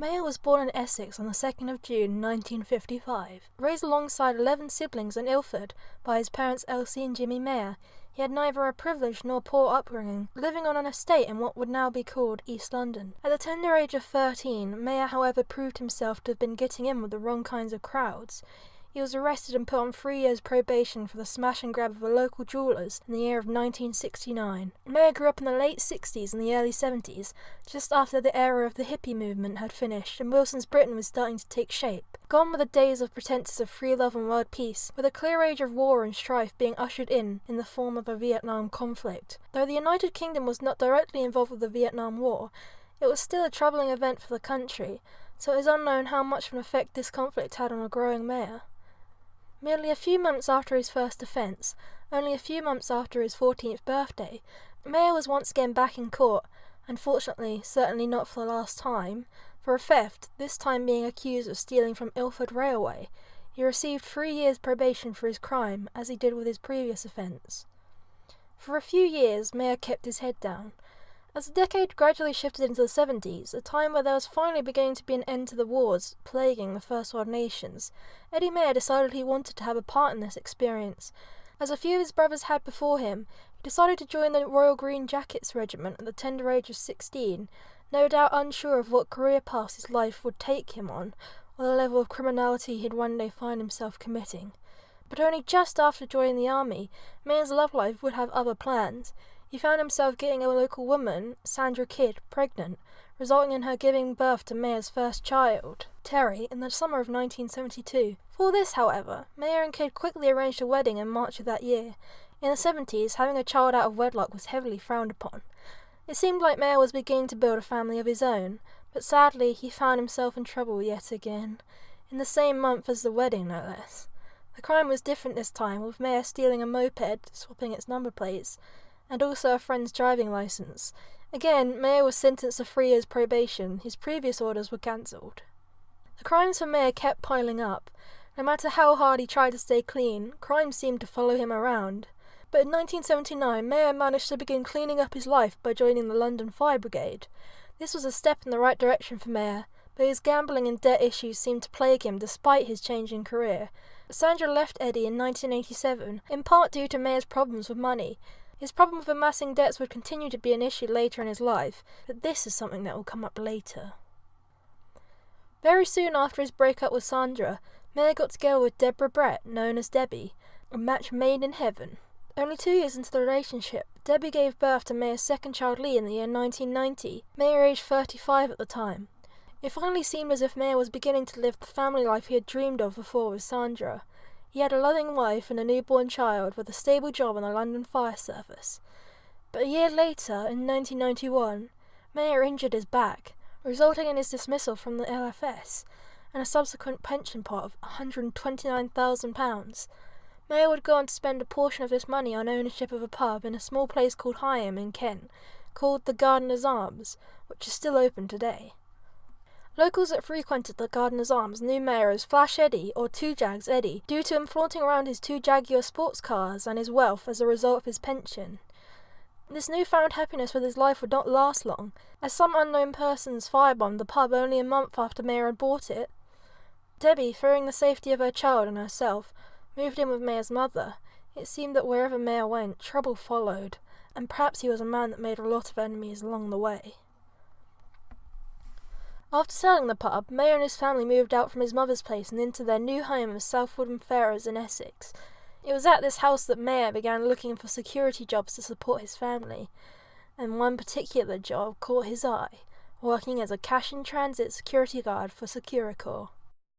Mayer was born in Essex on the 2nd of June 1955. Raised alongside 11 siblings in Ilford by his parents Elsie and Jimmy Mayer, he had neither a privileged nor poor upbringing, living on an estate in what would now be called East London. At the tender age of 13, Mayer however proved himself to have been getting in with the wrong kinds of crowds. He was arrested and put on 3 years probation for the smash and grab of a local jewellers in the year of 1969. Mayer grew up in the late 60s and the early 70s, just after the era of the hippie movement had finished and Wilson's Britain was starting to take shape. Gone were the days of pretenses of free love and world peace, with a clear age of war and strife being ushered in the form of a Vietnam conflict. Though the United Kingdom was not directly involved with the Vietnam War, it was still a troubling event for the country, so it is unknown how much of an effect this conflict had on a growing Mayer. Merely a few months after his first offence, only a few months after his 14th birthday, Mayer was once again back in court, unfortunately certainly not for the last time, for a theft, this time being accused of stealing from Ilford Railway. He received 3 years probation for his crime, as he did with his previous offence. For a few years, Mayer kept his head down. As the decade gradually shifted into the 70s, a time where there was finally beginning to be an end to the wars plaguing the First World nations, Eddie Mayer decided he wanted to have a part in this experience. As a few of his brothers had before him, he decided to join the Royal Green Jackets Regiment at the tender age of 16, no doubt unsure of what career path his life would take him on, or the level of criminality he'd one day find himself committing. But only just after joining the army, Mayer's love life would have other plans. He found himself getting a local woman, Sandra Kidd, pregnant, resulting in her giving birth to Mayer's first child, Terry, in the summer of 1972. For this, however, Mayer and Kidd quickly arranged a wedding in March of that year. In the 70s, having a child out of wedlock was heavily frowned upon. It seemed like Mayer was beginning to build a family of his own, but sadly he found himself in trouble yet again, in the same month as the wedding no less. The crime was different this time, with Mayer stealing a moped, swapping its number plates, and also a friend's driving licence. Again, Mayer was sentenced to 3 years probation. His previous orders were cancelled. The crimes for Mayer kept piling up. No matter how hard he tried to stay clean, crime seemed to follow him around. But in 1979, Mayer managed to begin cleaning up his life by joining the London Fire Brigade. This was a step in the right direction for Mayer, but his gambling and debt issues seemed to plague him despite his change in career. Sandra left Eddie in 1987, in part due to Mayer's problems with money. His problem with amassing debts would continue to be an issue later in his life, but this is something that will come up later. Very soon after his breakup with Sandra, Mayer got together with Deborah Brett, known as Debbie, a match made in heaven. Only 2 years into the relationship, Debbie gave birth to Mayer's second child Lee in the year 1990, Mayer aged 35 at the time. It finally seemed as if Mayer was beginning to live the family life he had dreamed of before with Sandra. He had a loving wife and a newborn child with a stable job on the London Fire Service. But a year later, in 1991, Mayer injured his back, resulting in his dismissal from the LFS, and a subsequent pension pot of £129,000. Mayer would go on to spend a portion of this money on ownership of a pub in a small place called Higham in Kent, called the Gardener's Arms, which is still open today. Locals that frequented the Gardener's Arms knew Mayer as Flash Eddie or Two Jags Eddie, due to him flaunting around his 2 Jaguar sports cars and his wealth as a result of his pension. This newfound happiness with his life would not last long, as some unknown persons firebombed the pub only a month after Mayer had bought it. Debbie, fearing the safety of her child and herself, moved in with Mayer's mother. It seemed that wherever Mayer went, trouble followed, and perhaps he was a man that made a lot of enemies along the way. After selling the pub, Mayer and his family moved out from his mother's place and into their new home of South Woodham Ferrers in Essex. It was at this house that Mayer began looking for security jobs to support his family, and one particular job caught his eye, working as a cash-in-transit security guard for Securicor.